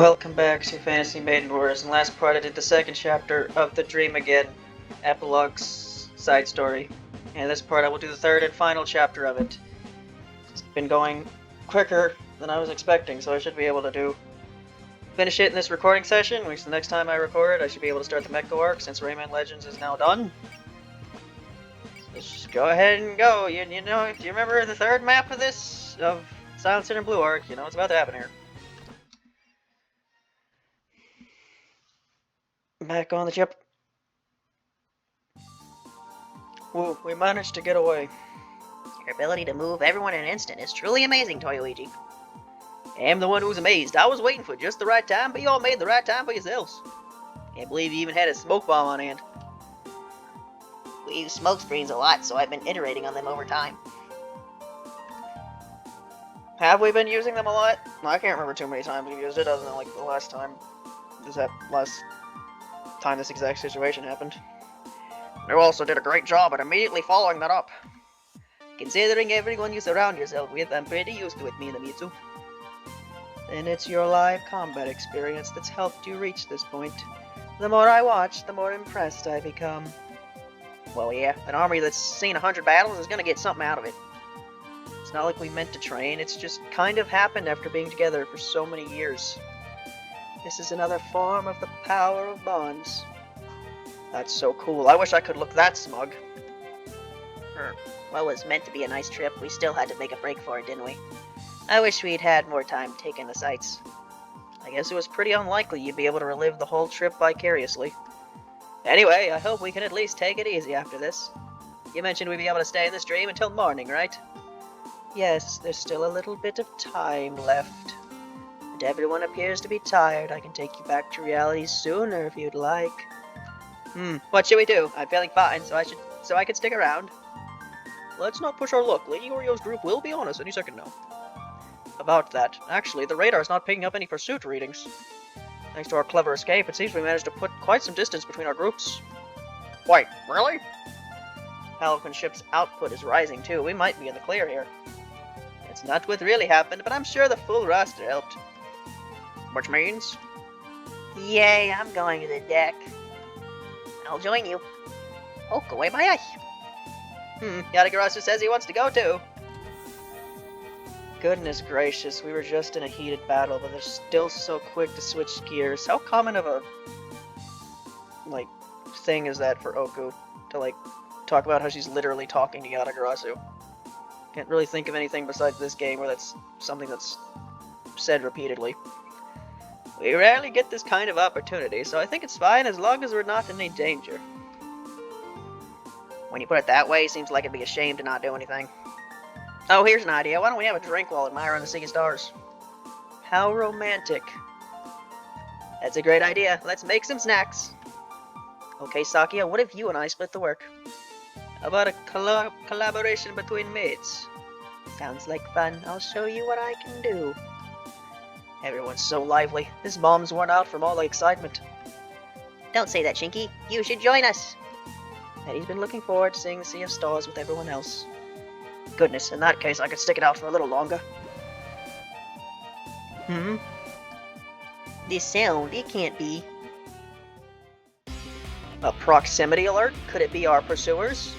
Welcome back to Fantasy Maiden Wars. In the last part I did the second chapter of The Dream Again, Epilogue's side story. And this part I will do the third and final chapter of it. It's been going quicker than I was expecting, so I should be able to finish it in this recording session, which the next time I record I should be able to start the Mecha arc since Rayman Legends is now done. Let's just go ahead and go. You know, if you remember the third map of this, of Silent Sin and Blue Arc, you know what's about to happen here. Back on the ship. Whoa, we managed to get away. Your ability to move everyone in an instant is truly amazing, Toyoichi. I am the one who's amazed. I was waiting for just the right time, but you all made the right time for yourselves. Can't believe you even had a smoke bomb on hand. We use smoke screens a lot, so I've been iterating on them over time. Have we been using them a lot? I can't remember too many times we used it, other than like the last time. Last time this exact situation happened. You also did a great job at immediately following that up. Considering everyone you surround yourself with, I'm pretty used to it, Minamitsu. Then it's your live combat experience that's helped you reach this point. The more I watch, the more impressed I become. Well, yeah, an army that's seen 100 battles is gonna get something out of it. It's not like we meant to train, it's just kind of happened after being together for so many years. This is another form of the power of bonds. That's so cool. I wish I could look that smug. For what was meant to be a nice trip, we still had to make a break for it, didn't we? I wish we'd had more time taking the sights. I guess it was pretty unlikely you'd be able to relive the whole trip vicariously. Anyway, I hope we can at least take it easy after this. You mentioned we'd be able to stay in this dream until morning, right? Yes, there's still a little bit of time left. But everyone appears to be tired. I can take you back to reality sooner if you'd like. What should we do? I'm feeling fine, so I could stick around. Let's not push our luck. Lady Oreo's group will be on us any second now. About that, actually, the radar's not picking up any pursuit readings. Thanks to our clever escape, it seems we managed to put quite some distance between our groups. Wait, really? Pelican ship's output is rising too. We might be in the clear here. It's not what really happened, but I'm sure the full roster helped. Which means? Yay, I'm going to the deck. I'll join you. Oh, go away my eye. Yatagarasu says he wants to go too. Goodness gracious, we were just in a heated battle, but they're still so quick to switch gears. How common of a, thing is that for Oku? To, talk about how she's literally talking to Yatagarasu. Can't really think of anything besides this game where that's something that's said repeatedly. We rarely get this kind of opportunity, so I think it's fine as long as we're not in any danger. When you put it that way, it seems like it'd be a shame to not do anything. Oh, here's an idea. Why don't we have a drink while admiring the sea stars? How romantic. That's a great idea. Let's make some snacks. Okay, Sakia, what if you and I split the work? How about a collaboration between mates? Sounds like fun. I'll show you what I can do. Everyone's so lively. This bomb's worn out from all the excitement. Don't say that, Shinky. You should join us. Eddie's been looking forward to seeing the Sea of Stars with everyone else. Goodness, in that case I could stick it out for a little longer. This sound, it can't be. A proximity alert? Could it be our pursuers?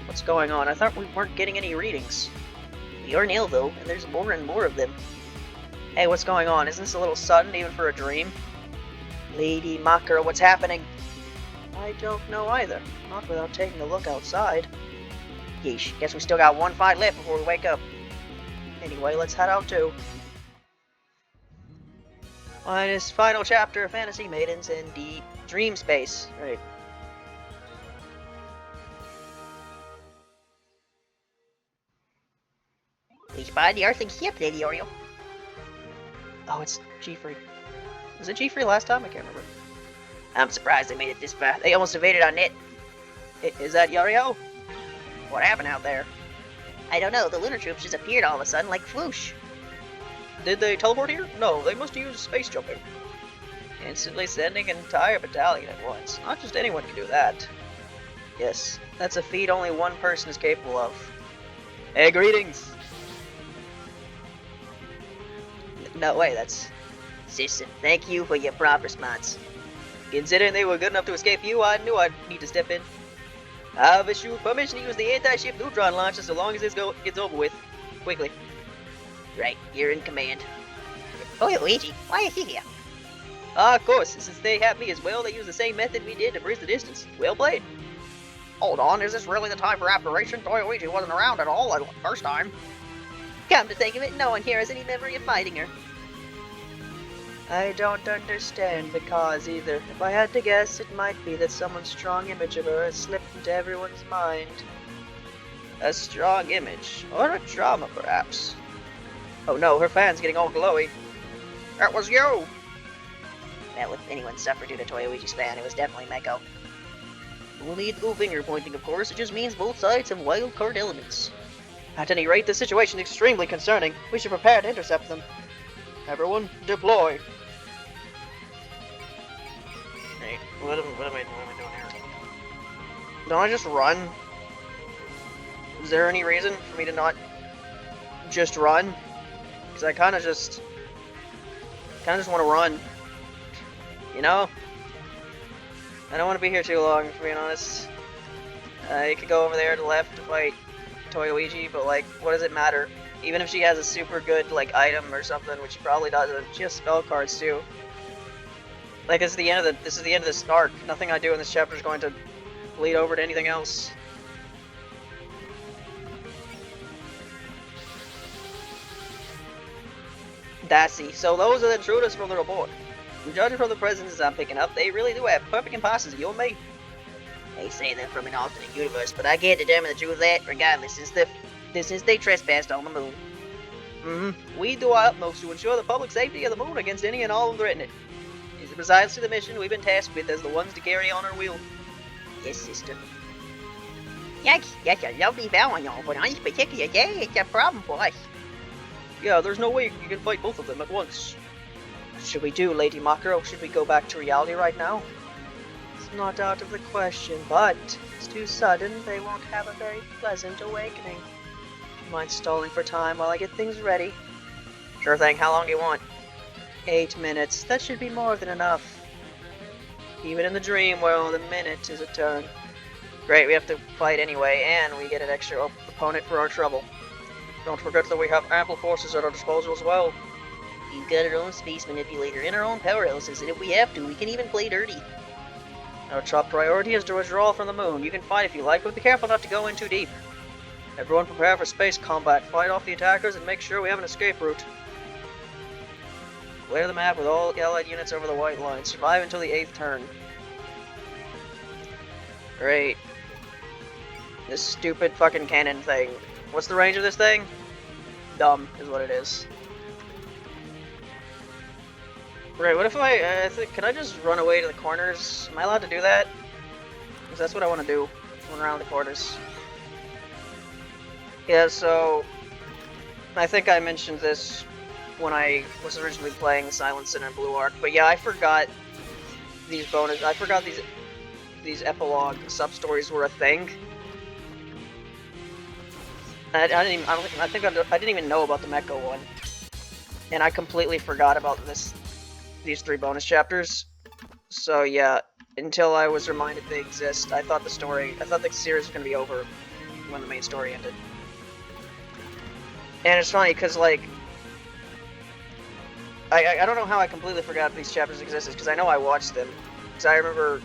What's going on? I thought we weren't getting any readings. You're nil, though, and there's more and more of them. Hey, what's going on? Isn't this a little sudden, even for a dream? Lady Makara, what's happening? I don't know either. Not without taking a look outside. Yeesh, guess we still got one fight left before we wake up. Anyway, let's head out too. On this final chapter of Fantasy Maidens in deep dream space. Right. We spotted the Earthling ship, Lady Oreo. Oh, it's G-Free. Was it G-Free last time? I can't remember. I'm surprised they made it this far. They almost evaded our net. Is that Yorio? What happened out there? I don't know. The lunar troops just appeared all of a sudden like whoosh. Did they teleport here? No, they must have used space jumping. Instantly sending an entire battalion at once. Not just anyone can do that. Yes, that's a feat only one person is capable of. Hey, greetings! No way, that's System, thank you for your prompt response. Considering they were good enough to escape you, I knew I'd need to step in. I've issued permission to use the anti-ship neutron launcher so long as this gets over with. Quickly. Right, you're in command. Oh, Luigi, why is he here? Of course, since they have me as well, they use the same method we did to bridge the distance. Well played. Hold on, is this really the time for operation? Toyoichi wasn't around at all the first time. Come to think of it, no one here has any memory of fighting her. I don't understand the cause either. If I had to guess, it might be that someone's strong image of her has slipped into everyone's mind. A strong image, or a trauma perhaps. Oh no, her fan's getting all glowy. That was you! Well, if anyone suffered due to Toyoichi's fan, it was definitely Meko. No need to go finger pointing, of course, it just means both sides have wild card elements. At any rate, the situation is extremely concerning. We should prepare to intercept them. Everyone, deploy! Hey, what am I doing here? Don't I just run? Is there any reason for me to not just run? Because I kind of just want to run. You know? I don't want to be here too long, if I'm being honest. I could go over there to the left to fight Toyoichi, but like, what does it matter? Even if she has a super good like item or something, which she probably doesn't, she has spell cards too. Like, this is the end of this arc. Nothing I do in this chapter is going to bleed over to anything else. Dassy. So those are the intruders from the report. Judging from the presences I'm picking up, they really do have perfect imposters, you and me. They say they're from an alternate universe, but I can't determine the truth of that, regardless, since they trespassed on the moon. We do our utmost to ensure the public safety of the moon against any and all who threaten it. It's precisely the mission we've been tasked with as the ones to carry on our wheel. Yes, sister. That's a lovely vow on y'all, but on this particular day, it's a problem for us. Yeah, there's no way you can fight both of them at once. What should we do, Lady Makaro? Should we go back to reality right now? It's not out of the question, but if it's too sudden, they won't have a very pleasant awakening. Do you mind stalling for time while I get things ready? Sure thing, how long do you want? 8 minutes. That should be more than enough. Even in the dream world, a minute is a turn. Great, we have to fight anyway, and we get an extra opponent for our trouble. Don't forget that we have ample forces at our disposal as well. We've got our own space manipulator and our own powerhouses, and if we have to, we can even play dirty. Our top priority is to withdraw from the moon. You can fight if you like, but be careful not to go in too deep. Everyone prepare for space combat. Fight off the attackers and make sure we have an escape route. Clear the map with all allied units over the white line. Survive until the 8th turn. Great. This stupid fucking cannon thing. What's the range of this thing? Dumb is what it is. Right, what if can I just run away to the corners? Am I allowed to do that? Because that's what I want to do. Run around the corners. Yeah, so I think I mentioned this when I was originally playing Silent Sinner and Blue Arc, but yeah, I forgot these these epilogue sub-stories were a thing. I didn't even know about the Mecha one, and I completely forgot about these 3 bonus chapters. So yeah, until I was reminded they exist, I thought the series was gonna be over when the main story ended. And it's funny because like I don't know how I completely forgot these chapters existed, because I know I watched them. Because I remember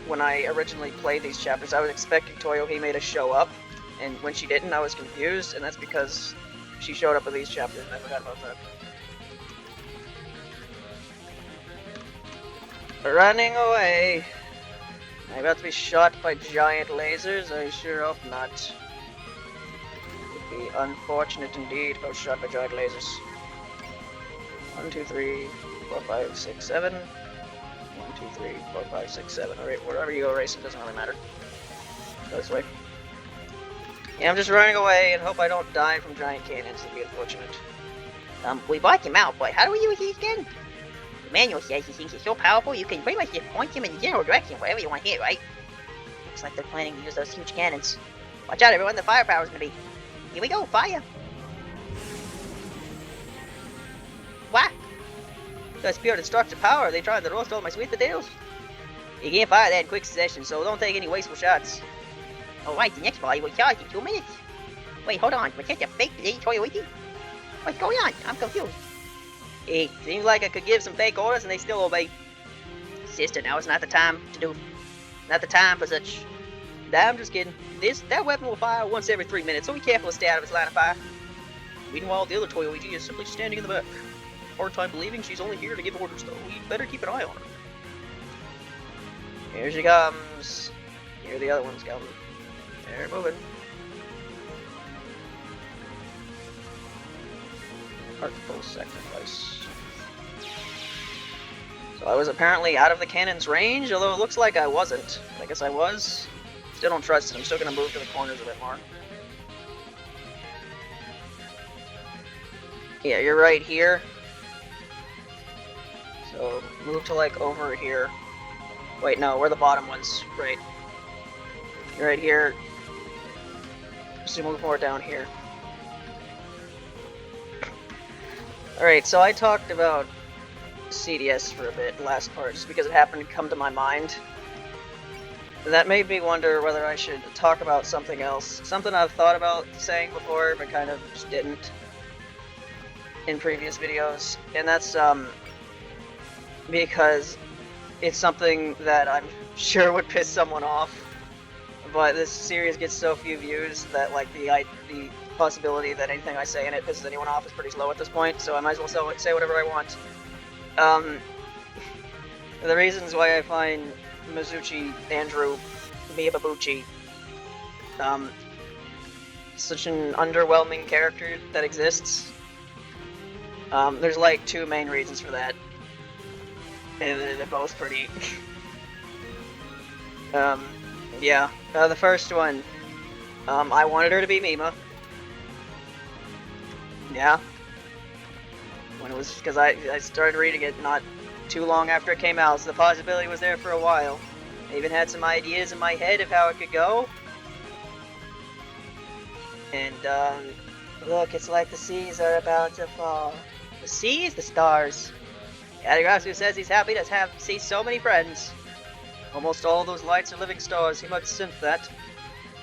when I originally played these chapters, I was expecting Toyohime to show up, and when she didn't, I was confused, and that's because she showed up in these chapters, and I forgot about that. Running away. Am I about to be shot by giant lasers? I sure hope not. It would be unfortunate indeed if I was shot by giant lasers. 1, 2, 3, 4, 5, 6, 7. 1, 2, 3, 4, 5, 6, 7. Alright, wherever you go racing doesn't really matter. Go this way. Yeah, I'm just running away and hope I don't die from giant cannons. It'd be unfortunate. We bought him out, but how do we use these again? The manual says he thinks he's so powerful you can pretty much just point him in the general direction wherever you want to hit, right? Looks like they're planning to use those huge cannons. Watch out everyone, the firepower's gonna be. Here we go, fire! What? Got pure destructive power. They tried to roast all my sweet potatoes. You can't fire that in quick succession, so don't take any wasteful shots. Alright, the next volley will charge in 2 minutes. Wait, hold on. Was that a fake Lady Toyoichi? What's going on? I'm confused. Hey, seems like I could give some fake orders and they still obey. Sister, now is not the time for such. Nah, I'm just kidding. That weapon will fire once every 3 minutes, so be careful to stay out of its line of fire. Meanwhile, the other Toyoichi is simply standing in the back. Hard time believing she's only here to give orders, though. We'd better keep an eye on her. Here she comes. Here the other one's coming. They're moving. Heartful sacrifice. So I was apparently out of the cannon's range, although it looks like I wasn't. I guess I was. Still don't trust it. I'm still gonna move to the corners a bit more. Yeah, you're right here. So move to like over here. Wait, no, we're the bottom ones. Right. You're right here. Just move more down here. Alright, so I talked about CDS for a bit last part, just because it happened to come to my mind. That made me wonder whether I should talk about something else. Something I've thought about saying before, but kind of just didn't in previous videos. And that's, because it's something that I'm sure would piss someone off. But this series gets so few views that, like, the possibility that anything I say in it pisses anyone off is pretty low at this point, so I might as well say whatever I want. The reasons why I find Mizuchi Andrew Miyabuchi such an underwhelming character that exists. There's like 2 main reasons for that, and they're both pretty. Yeah. The first one, I wanted her to be Mima. Yeah. When it was, because I started reading it not too long after it came out, so the possibility was there for a while. I even had some ideas in my head of how it could go. And, look, it's like the seas are about to fall. The seas? The stars. Yadagarasu says he's happy to see so many friends. Almost all those lights are living stars, he must synth that.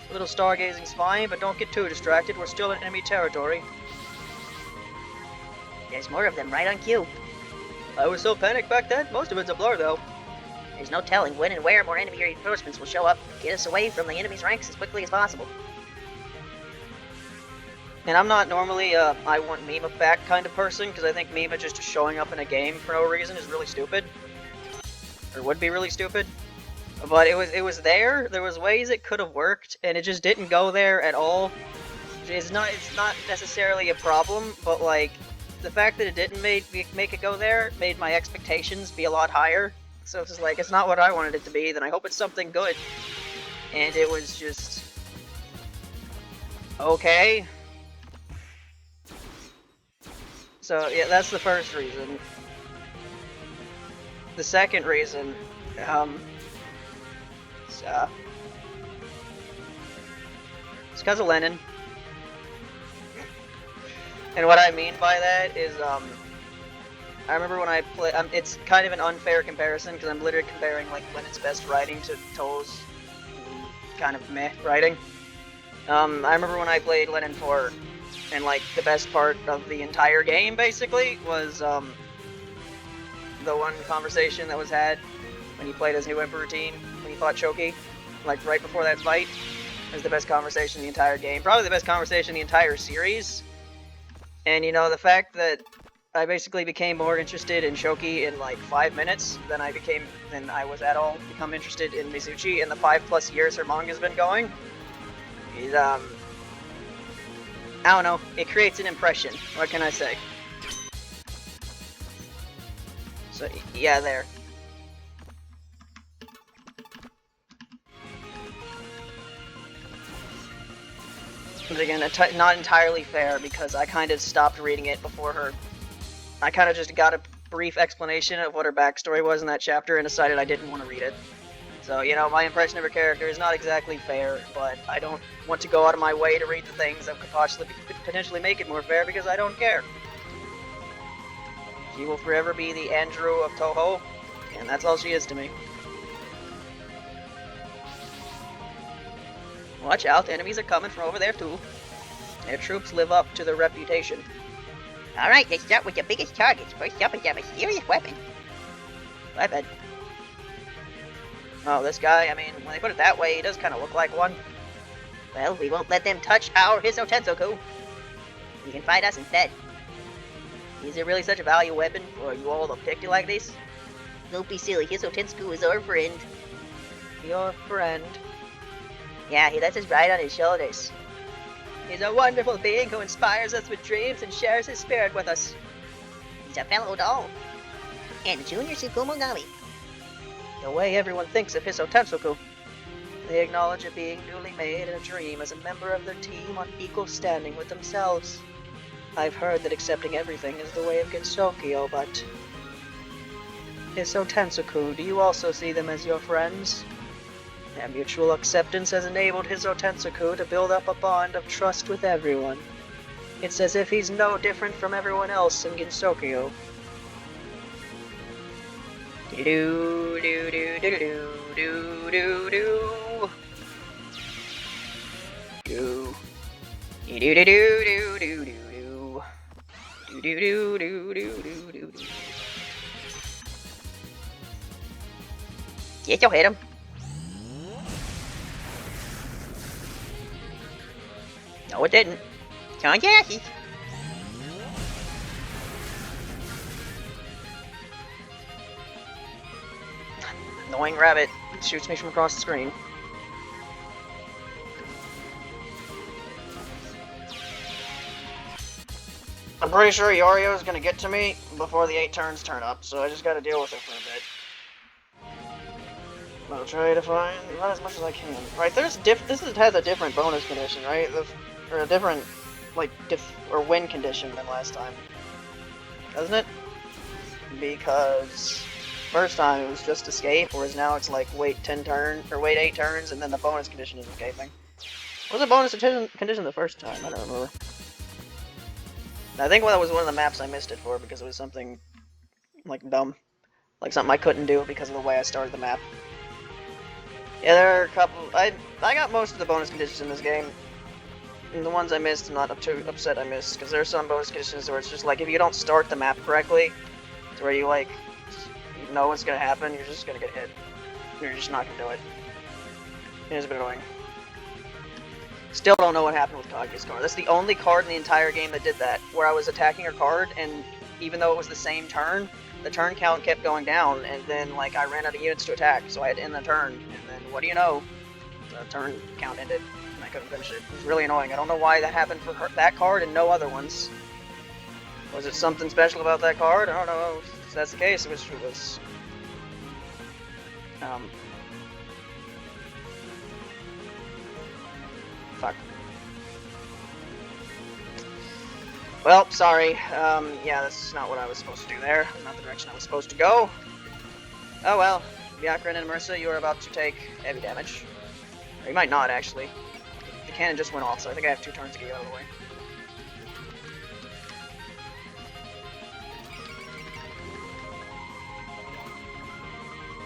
A little stargazing's fine, but don't get too distracted, we're still in enemy territory. There's more of them right on cue. I was so panicked back then, most of it's a blur though. There's no telling when and where more enemy reinforcements will show up. Get us away from the enemy's ranks as quickly as possible. And I'm not normally a I want Mima back kind of person, because I think Mima just showing up in a game for no reason is really stupid. Or would be really stupid. But it was there, there was ways it could have worked, and it just didn't go there at all. It's not necessarily a problem, but like, the fact that it didn't make it go there made my expectations be a lot higher. So it's just like, it's not what I wanted it to be, then I hope it's something good. And it was just... okay. So yeah, that's the first reason. The second reason, it's because of Lennon. And what I mean by that is, I remember when I play, it's kind of an unfair comparison, because I'm literally comparing, like, Lennon's best writing to To's kind of meh writing. I remember when I played Lennon 4, and, like, the best part of the entire game, basically, was, the one conversation that was had when he played his new Emperor routine, when he fought Choki, like, right before that fight. It was the best conversation in the entire game. Probably the best conversation in the entire series. And, you know, the fact that I basically became more interested in Shoki in like 5 minutes than I was at all become interested in Mizuchi in the 5+ years her manga's been going. Is, I don't know, it creates an impression. What can I say? So, yeah, there. But again, not entirely fair, because I kind of stopped reading it before her. I kind of just got a brief explanation of what her backstory was in that chapter and decided I didn't want to read it. So, you know, my impression of her character is not exactly fair, but I don't want to go out of my way to read the things that could potentially make it more fair, because I don't care. She will forever be the Andrew of Toho, and that's all she is to me. Watch out, enemies are coming from over there too. Their troops live up to their reputation. Alright, let's start with the biggest targets. First up is a mysterious weapon. Weapon? Oh, this guy, I mean, when they put it that way, he does kind of look like one. Well, we won't let them touch our Hiso Tensoku. You can fight us instead. Is it really such a valuable weapon for you all to pick it like this? Don't be silly, Hiso Tensoku is our friend. Your friend. Yeah, he lets us ride on his shoulders. He's a wonderful being who inspires us with dreams and shares his spirit with us. He's a fellow doll. And a junior Tsukumonami. The way everyone thinks of Hiso Tensoku, they acknowledge it being newly made in a dream as a member of their team on equal standing with themselves. I've heard that accepting everything is the way of Gensokyo, but... Hiso Tensoku, do you also see them as your friends? Their mutual acceptance has enabled Hiso Tensoku to build up a bond of trust with everyone. It's as if he's no different from everyone else in Gensokyo. Do do do do do do do do do do do do do do do do do do do. Yes, you'll hit him. No, it didn't. Turn your asses. Annoying rabbit shoots me from across the screen. I'm pretty sure Yorio is gonna get to me before the 8 turns turn up, so I just gotta deal with it for a bit. I'll try to find run as much as I can. Right, this has a different bonus condition, right? Or a different win condition than last time, doesn't it? Because first time it was just escape, whereas now it's like wait 8 turns, and then the bonus condition is escaping. What was the bonus condition the first time? I don't remember. I think that was one of the maps I missed it for because it was something like dumb, like something I couldn't do because of the way I started the map. Yeah, there are a couple. I got most of the bonus conditions in this game. And the ones I missed, I'm not too upset I missed, because there are some bonus conditions where it's just like if you don't start the map correctly, it's where you know what's gonna happen, you're just gonna get hit. You're just not gonna do it. It is a bit annoying. Still don't know what happened with Kaguya's card. That's the only card in the entire game that did that, where I was attacking her card, and even though it was the same turn, the turn count kept going down, and then like I ran out of units to attack, so I had to end the turn, and then what do you know? The turn count ended, and I couldn't finish it. It was really annoying. I don't know why that happened for that card and no other ones. Was it something special about that card? I don't know. If that's the case, it was fuck. Well, sorry. Yeah, that's not what I was supposed to do there. Not the direction I was supposed to go. Oh well. Byakuren and Marissa, you are about to take heavy damage. Or you might not, actually. The cannon just went off, so I think I have 2 turns to get out of the way.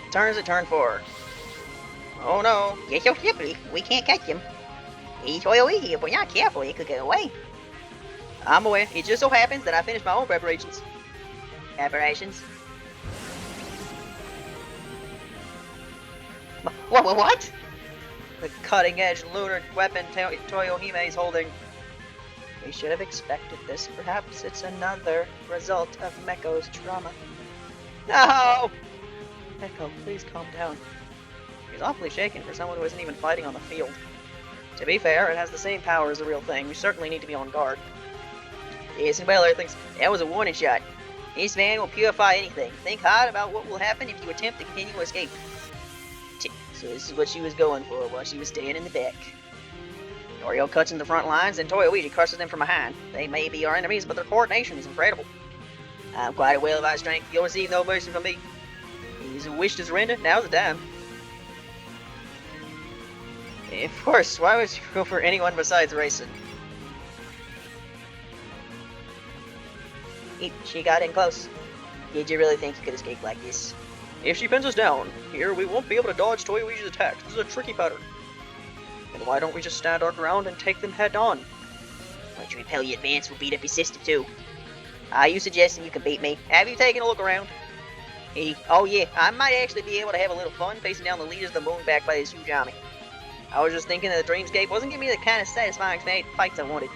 Turn is at turn 4. Oh no. You're so slippery, we can't catch him. He's so easy, if we're not careful, he could get away. I'm aware. It just so happens that I finished my own preparations. Preparations? What? The cutting-edge lunar weapon Toyohime is holding. We should have expected this. Perhaps it's another result of Meko's trauma. No! Meko, please calm down. He's awfully shaken for someone who isn't even fighting on the field. To be fair, it has the same power as the real thing. We certainly need to be on guard. Yes, and well, everything's... That was a warning shot. This man will purify anything. Think hard about what will happen if you attempt to continue to escape. So this is what she was going for while she was staying in the back. Norio cuts in the front lines, and Toyoichi crushes them from behind. They may be our enemies, but their coordination is incredible. I'm quite a whale of my strength. You'll receive no mercy from me. He's who wished to surrender. Now's the time. Of course, why would you go for anyone besides Racing? She got in close. Did you really think you could escape like this? If she pins us down, here we won't be able to dodge Toy Luigi's attacks. This is a tricky pattern. And why don't we just stand our ground and take them head on? Once you repel your advance, we'll beat up your sister too. Are you suggesting you can beat me? Have you taken a look around? Oh yeah, I might actually be able to have a little fun facing down the leaders of the moon backed by this huge army. I was just thinking that the Dreamscape wasn't giving me the kind of satisfying fights I wanted.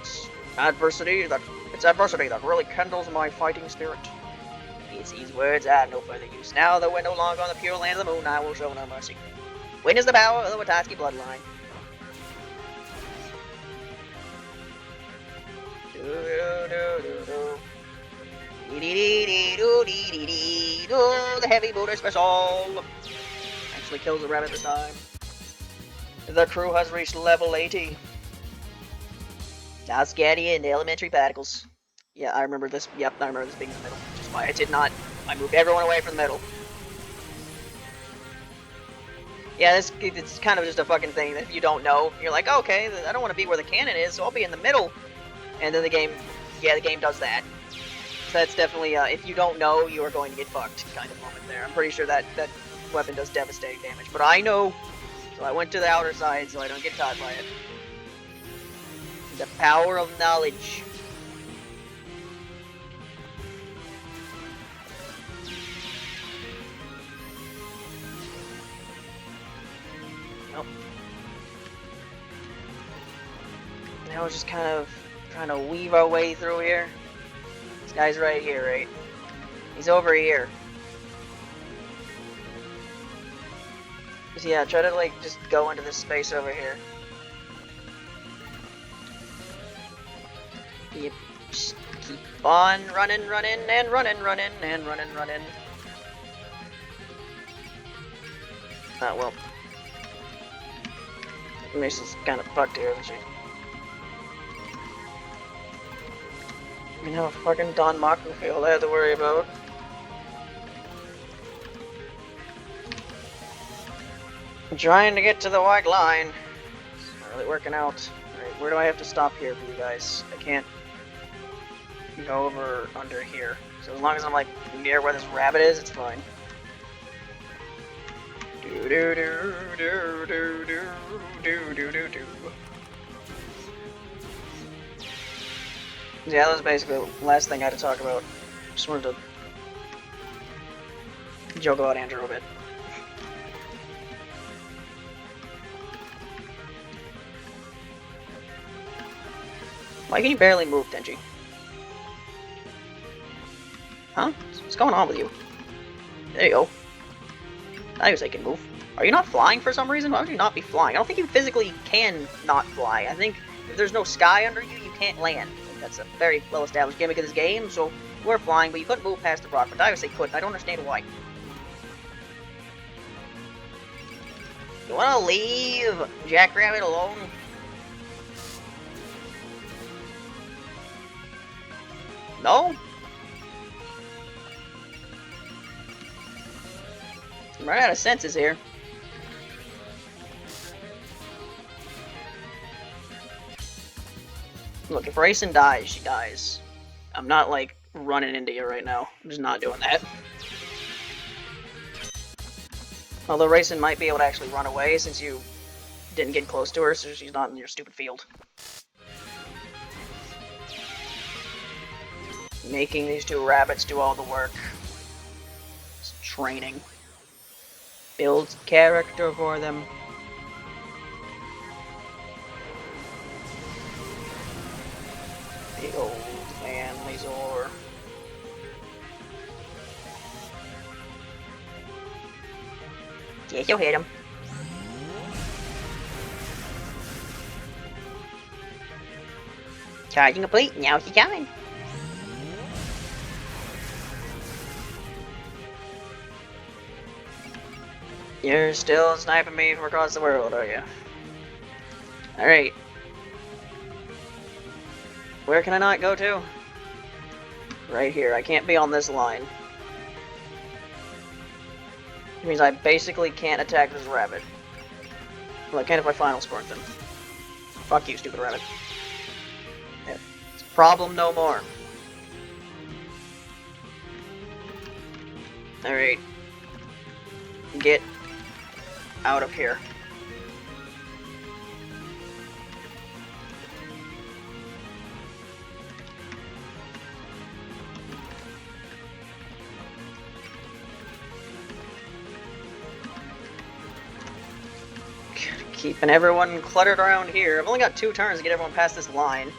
It's adversity that really kindles my fighting spirit. It's these words I have no further use. Now that we're no longer on the pure land of the moon, I will show no mercy. Witness the power of the Watatsky bloodline. The heavy motor special actually kills the rabbit this time. The crew has reached level 80. Now Scatty and the elementary particles. Yeah, I remember this. Yep, I remember this being in the middle. Which is why I did not. I moved everyone away from the middle. Yeah, it's kind of just a fucking thing that if you don't know, you're like, okay, I don't want to be where the cannon is, so I'll be in the middle. And then the game does that. So that's definitely, if you don't know, you are going to get fucked kind of moment there. I'm pretty sure that weapon does devastating damage. But I know, so I went to the outer side so I don't get caught by it. The power of knowledge. Nope. Now we're just kind of trying to weave our way through here. This guy's right here, right? He's over here. So yeah, try to like just go into this space over here. You just keep on running, and running. Well. Mason's kind of fucked here, isn't she? You know, fucking Don Mockenfield I had to worry about. I'm trying to get to the white line. It's not really working out. Alright, where do I have to stop here for you guys? I can't go over under here. So as long as I'm like near where this rabbit is, it's fine. Yeah, that was basically the last thing I had to talk about. Just wanted to joke about Andrew a bit. Why can you barely move, Denji? Huh? What's going on with you? There you go. I was can move. Are you not flying for some reason? Why would you not be flying? I don't think you physically can not fly. I think if there's no sky under you, you can't land. That's a very well-established gimmick of this game, so you were flying, but you couldn't move past the rock. But I would say couldn't. I don't understand why. You wanna leave Jackrabbit alone? No? I'm running out of senses here. Look, if Racing dies, she dies. I'm not, like, running into you right now. I'm just not doing that. Although Racing might be able to actually run away since you didn't get close to her, so she's not in your stupid field. Making these two rabbits do all the work. It's training. Builds character for them. Big old family Zor. Yes, you'll hit him. Charging complete, now she's coming. You're still sniping me from across the world, are you? Alright. Where can I not go to? Right here. I can't be on this line. It means I basically can't attack this rabbit. Well, I can if I final spark them. Fuck you, stupid rabbit. Yeah. It's a problem no more. Alright. Get out of here. Keeping everyone cluttered around here. I've only got 2 turns to get everyone past this line.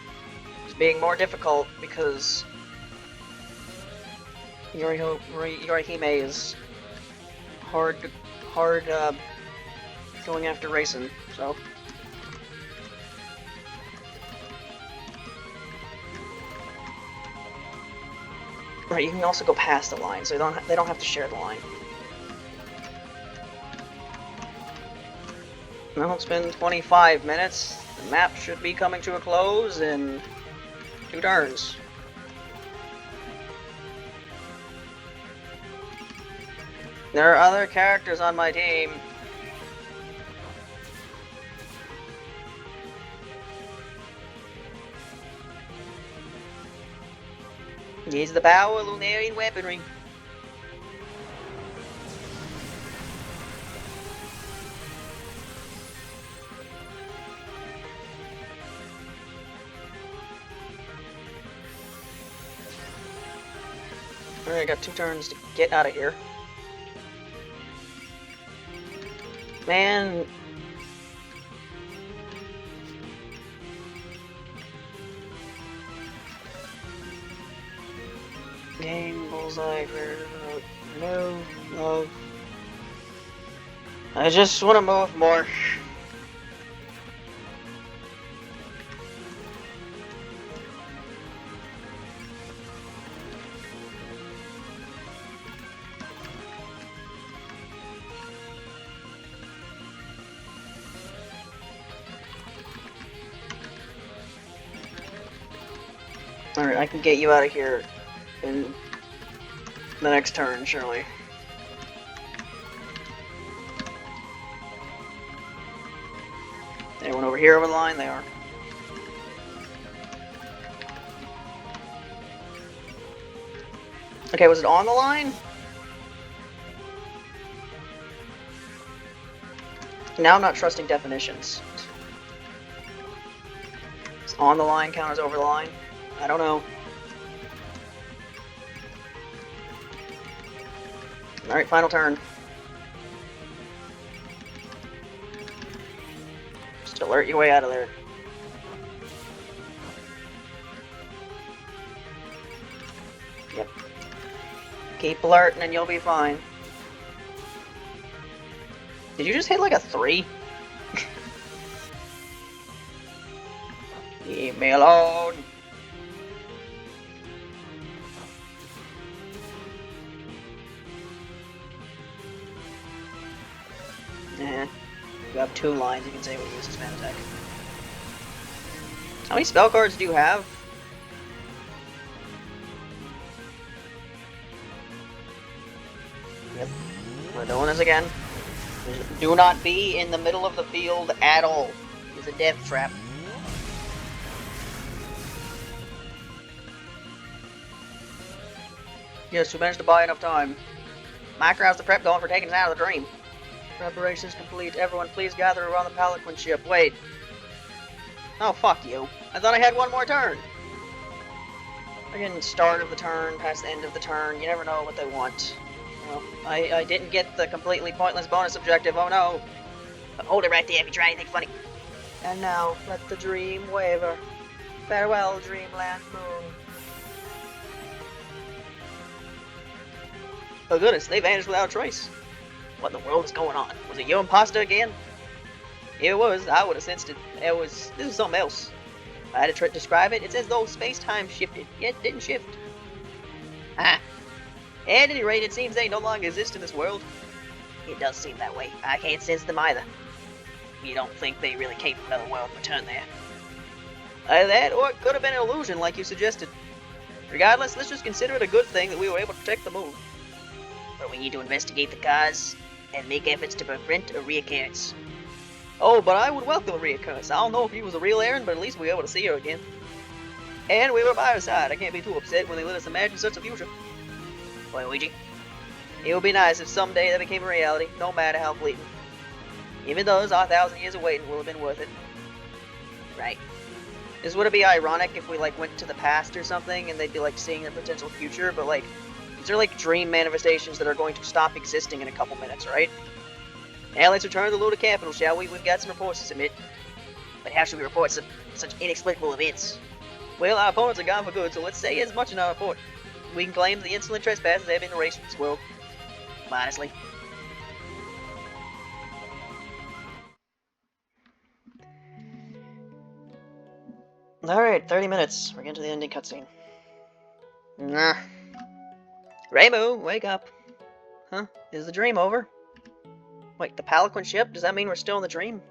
It's being more difficult because Yorihime is hard going after Racing, so. Right, you can also go past the line, so they don't have to share the line. Well, it's been 25 minutes. The map should be coming to a close in 2 turns. There are other characters on my team. Use the power of Lunarian weaponry. Alright, I got 2 turns to get out of here. Man. Game, bullseye, no. I just want to move more. Alright, I can get you out of here in the next turn, surely. Anyone over here over the line? They are. Okay, was it on the line? Now I'm not trusting definitions. Is on the line count as over the line? I don't know. Alright, final turn. Just alert your way out of there. Yep. Keep alerting and you'll be fine. Did you just hit like a 3? Leave me alone. Eh. You have 2 lines, you can say when you use his man attack. How many spell cards do you have? Yep. We're doing this again. Do not be in the middle of the field at all. It's a death trap. Yes, we managed to buy enough time. Micro, how's the prep going for taking us out of the dream? Preparations complete. Everyone, please gather around the Palanquin ship. Wait. Oh, fuck you. I thought I had 1 more turn. Again, start of the turn, past the end of the turn. You never know what they want. Well, I didn't get the completely pointless bonus objective. Oh no. Hold it right there if you try anything funny. And now, let the dream waver. Farewell, Dreamland Moon. Oh goodness, they vanished without a trace. What in the world is going on? Was it your imposter again? It was. I would have sensed it. This is something else. If I had to describe it, it's as though space-time shifted, yet didn't shift. Ah, At any rate, it seems they no longer exist in this world. it does seem that way. I can't sense them either. You don't think they really came from another world and returned there? Either that, or it could have been an illusion, like you suggested. Regardless, let's just consider it a good thing that we were able to protect the moon. But we need to investigate the cause and make efforts to prevent a reoccurrence. Oh, but I would welcome a reoccurrence. I don't know if he was a real Aaron, but at least we were able to see her again. And we were by her side. I can't be too upset when they let us imagine such a future. Boy, Luigi, It would be nice if someday that became a reality, no matter how fleeting. Even those 1,000 years of waiting will have been worth it. Right. This would it be ironic if we like went to the past or something and they'd be like seeing the potential future, but like these are like dream manifestations that are going to stop existing in a couple minutes, right? Now let's return to the Luda capital, shall we? We've got some reports to submit. But how should we report such inexplicable events? Well, our opponents are gone for good, so let's say as much in our report. We can claim the insolent trespassers have been erased from this world. Honestly. Alright, 30 minutes. We're getting to the ending cutscene. Nah. Rainbow, wake up. Huh? Is the dream over? Wait, the Pelican ship? Does that mean we're still in the dream?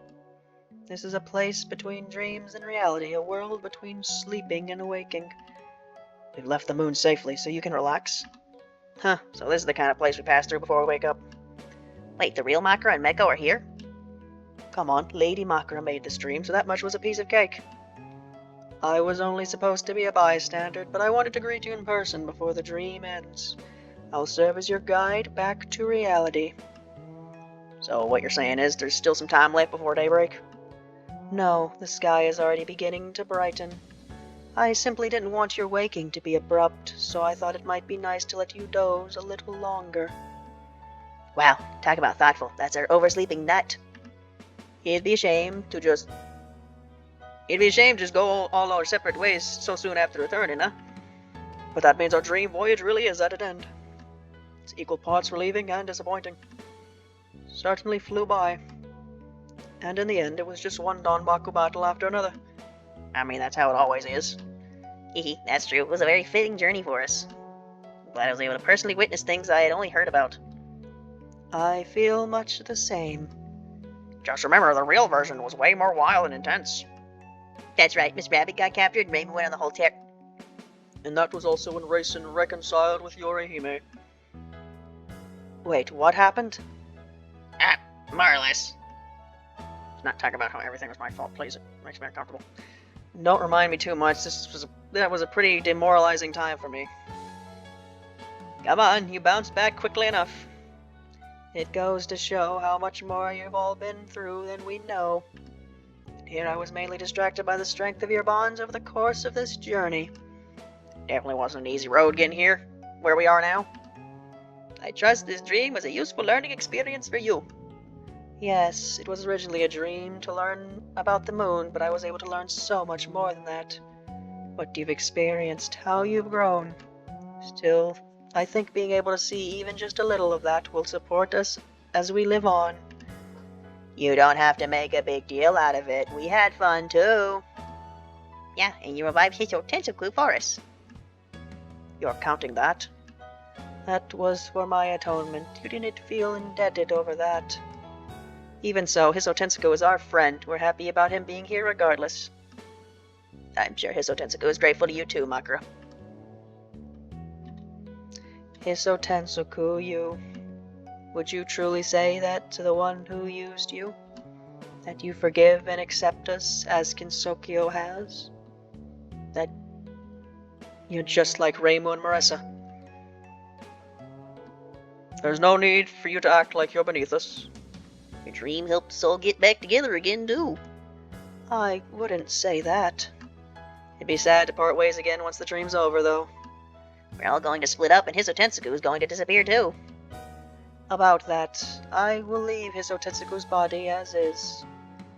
This is a place between dreams and reality, a world between sleeping and waking. We've left the moon safely, so you can relax. Huh, so this is the kind of place we pass through before we wake up. Wait, the real Makara and Meko are here? Come on, Lady Makara made this dream, so that much was a piece of cake. I was only supposed to be a bystander, but I wanted to greet you in person before the dream ends. I'll serve as your guide back to reality. So what you're saying is there's still some time left before daybreak? No, the sky is already beginning to brighten. I simply didn't want your waking to be abrupt, so I thought it might be nice to let you doze a little longer. Wow, talk about thoughtful. That's our oversleeping nut. It'd be a shame to just go all our separate ways so soon after returning, huh? But that means our dream voyage really is at an end. It's equal parts relieving and disappointing. Certainly flew by. And in the end, it was just one Donbaku battle after another. I mean, that's how it always is. Hehe, that's true. It was a very fitting journey for us. I'm glad I was able to personally witness things I had only heard about. I feel much the same. Just remember, the real version was way more wild and intense. That's right, Miss Rabbit got captured and Raymond went on the whole tear. And that was also when Raisin reconciled with Yorihime. Wait, what happened? More or less. Let's not talk about how everything was my fault, please. It makes me uncomfortable. Don't remind me too much. That was a pretty demoralizing time for me. Come on, you bounced back quickly enough. It goes to show how much more you've all been through than we know. Here I was mainly distracted by the strength of your bonds over the course of this journey. Definitely wasn't an easy road getting here, where we are now. I trust this dream was a useful learning experience for you. Yes, it was originally a dream to learn about the moon, but I was able to learn so much more than that. What you've experienced, how you've grown. Still, I think being able to see even just a little of that will support us as we live on. You don't have to make a big deal out of it. We had fun too. Yeah, and you revived Hiso Tensoku for us. You're counting that? That was for my atonement. You didn't feel indebted over that. Even so, Hiso Tensoku is our friend. We're happy about him being here regardless. I'm sure Hiso Tensoku is grateful to you too, Makara. Hiso Tensoku, you... Would you truly say that to the one who used you? That you forgive and accept us as Kinsokyo has? That you're just like Reimu and Marissa? There's no need for you to act like you're beneath us. Your dream helped us all get back together again too. I wouldn't say that. It'd be sad to part ways again once the dream's over, though. We're all going to split up and Hiso Tensoku is going to disappear too. About that, I will leave Hiso Tensoku's body as is.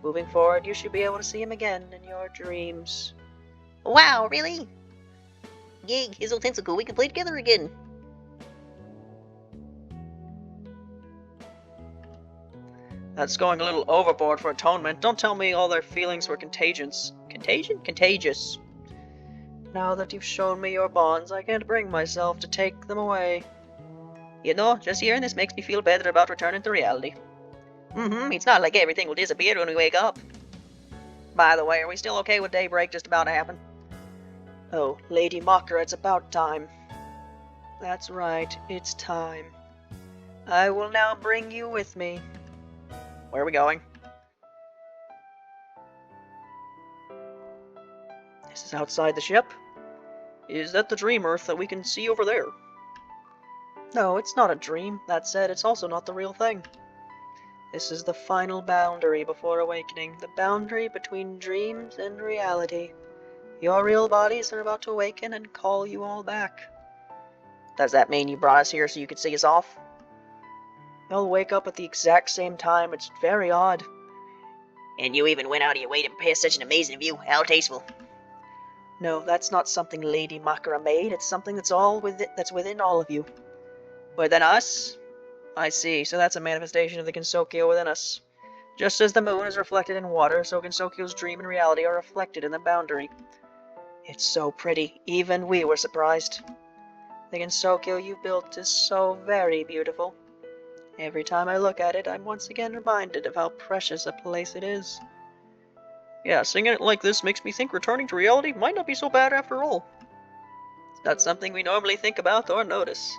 Moving forward, you should be able to see him again in your dreams. Wow, really? Yay, Hiso Tensoku, we can play together again. That's going a little overboard for atonement. Don't tell me all their feelings were contagious. Contagion? Contagious. Now that you've shown me your bonds, I can't bring myself to take them away. You know, just hearing this makes me feel better about returning to reality. It's not like everything will disappear when we wake up. By the way, are we still okay with daybreak just about to happen? Oh, Lady Makara, it's about time. That's right, it's time. I will now bring you with me. Where are we going? This is outside the ship. Is that the Dream Earth that we can see over there? No, it's not a dream. That said, it's also not the real thing. This is the final boundary before awakening, the boundary between dreams and reality. Your real bodies are about to awaken and call you all back. Does that mean you brought us here so you could see us off? You'll wake up at the exact same time. It's very odd. And you even went out of your way to prepare such an amazing view. How tasteful. No, that's not something Lady Makara made. It's something that's within all of you. Within us? I see. So that's a manifestation of the Gensokyo within us. Just as the moon is reflected in water, so Gensokyo's dream and reality are reflected in the boundary. It's so pretty. Even we were surprised. The Gensokyo you built is so very beautiful. Every time I look at it, I'm once again reminded of how precious a place it is. Yeah, seeing it like this makes me think returning to reality might not be so bad after all. It's not something we normally think about or notice.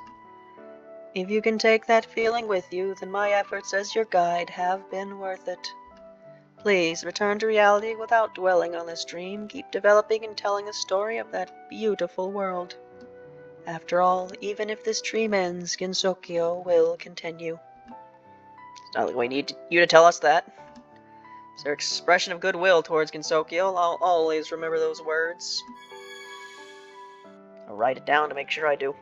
If you can take that feeling with you, then my efforts as your guide have been worth it. Please, return to reality without dwelling on this dream. Keep developing and telling the story of that beautiful world. After all, even if this dream ends, Gensokyo will continue. It's not like we need you to tell us that. It's their expression of goodwill towards Gensokyo. I'll always remember those words. I'll write it down to make sure I do.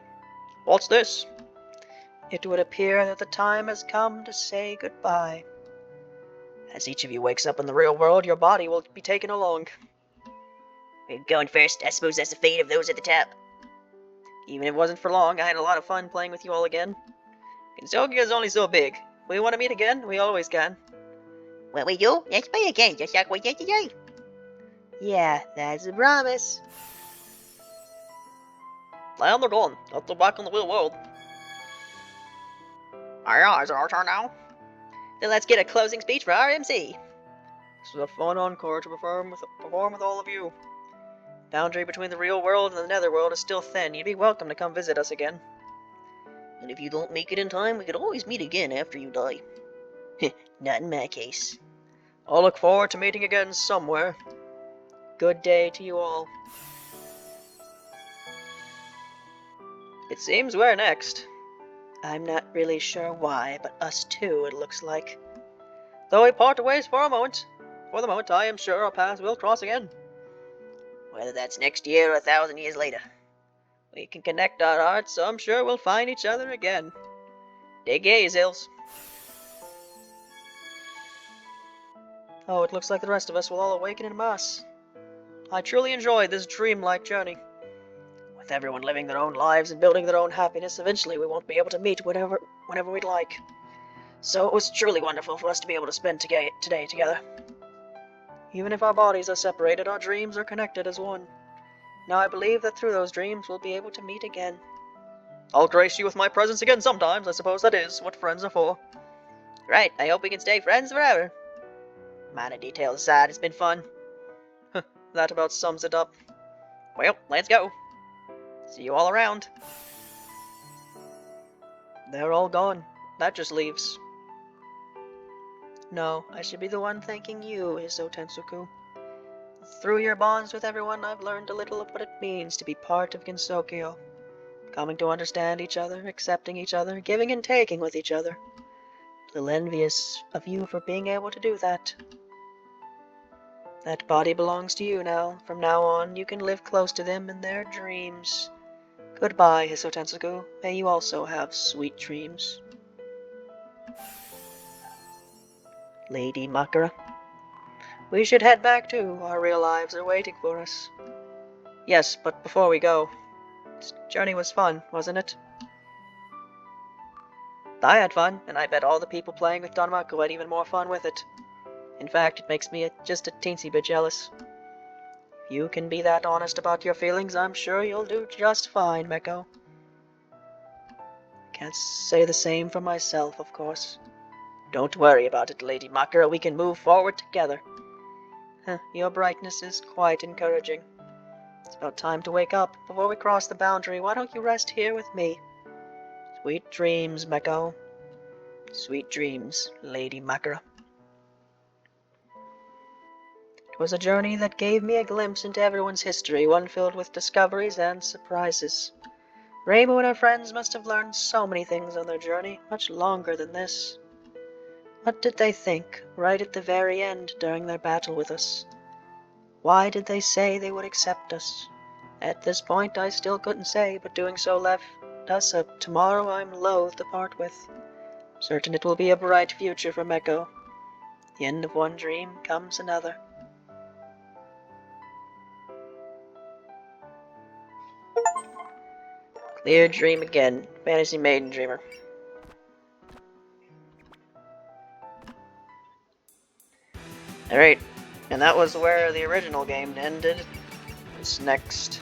What's this? It would appear that the time has come to say goodbye. As each of you wakes up in the real world, your body will be taken along. We're going first. I suppose that's the fate of those at the top. Even if it wasn't for long, I had a lot of fun playing with you all again. Gensokyo is only so big. If we want to meet again, we always can. Well, we do. Let's play again, just like we did today. Yeah, that's a promise. And they're gone. Let's go back in the real world. Yeah, is it our turn now? Then let's get a closing speech for our MC. This was a fun encore to perform with all of you. Boundary between the real world and the netherworld is still thin. You'd be welcome to come visit us again. And if you don't make it in time, we could always meet again after you die. Not in my case. I'll look forward to meeting again somewhere. Good day to you all. It seems we're next. I'm not really sure why, but us too, it looks like. Though we part ways for the moment, I am sure our paths will cross again. Whether that's next year or 1,000 years later. We can connect our hearts, so I'm sure we'll find each other again. Dig gaze, Ills. Oh, it looks like the rest of us will all awaken in mass. I truly enjoyed this dreamlike journey. With everyone living their own lives and building their own happiness, eventually we won't be able to meet whenever we'd like. So it was truly wonderful for us to be able to spend today together. Even if our bodies are separated, our dreams are connected as one. Now I believe that through those dreams we'll be able to meet again. I'll grace you with my presence again sometimes. I suppose that is what friends are for. Right, I hope we can stay friends forever. Minor details aside, it's been fun. That about sums it up. Well, let's go. See you all around. They're all gone. That just leaves. No, I should be the one thanking you, Iso Tensoku. Through your bonds with everyone, I've learned a little of what it means to be part of Gensokyo. Coming to understand each other, accepting each other, giving and taking with each other. A little envious of you for being able to do that. That body belongs to you now. From now on, you can live close to them in their dreams. Goodbye, Iso Tensoku. May you also have sweet dreams. Lady Makara. We should head back too. Our real lives are waiting for us. Yes, but before we go, this journey was fun, wasn't it? I had fun, and I bet all the people playing with Danmaku had even more fun with it. In fact, it makes me just a teensy bit jealous. If you can be that honest about your feelings, I'm sure you'll do just fine, Meko. Can't say the same for myself, of course. Don't worry about it, Lady Makara. We can move forward together. Your brightness is quite encouraging. It's about time to wake up. Before we cross the boundary, why don't you rest here with me? Sweet dreams, Meko. Sweet dreams, Lady Makara. It was a journey that gave me a glimpse into everyone's history, one filled with discoveries and surprises. Rainbow and her friends must have learned so many things on their journey, much longer than this. What did they think, right at the very end during their battle with us? Why did they say they would accept us? At this point I still couldn't say, but doing so left us a tomorrow I'm loath to part with. Certain it will be a bright future for Meko. The end of one dream comes another. Clear dream again. Fantasy Maiden Dreamer. Alright, and that was where the original game ended. This next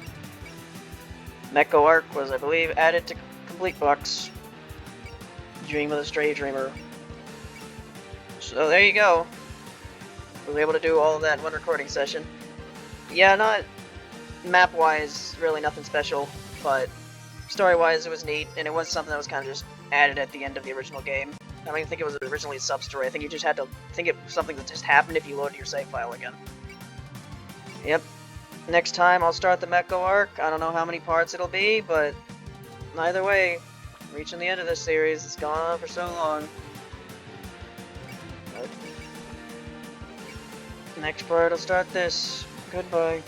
Meko arc was, I believe, added to Complete Box. Dream of the Stray Dreamer. So there you go. I was able to do all of that in one recording session. Yeah, not map-wise, really nothing special, but story-wise it was neat, and it was something that was kind of just added at the end of the original game. I don't even think it was originally a sub-story. I think you just had to think it was something that just happened if you loaded your save file again. Yep. Next time I'll start the Meko arc. I don't know how many parts it'll be, but either way, reaching the end of this series. It's gone on for so long. Next part, I'll start this. Goodbye.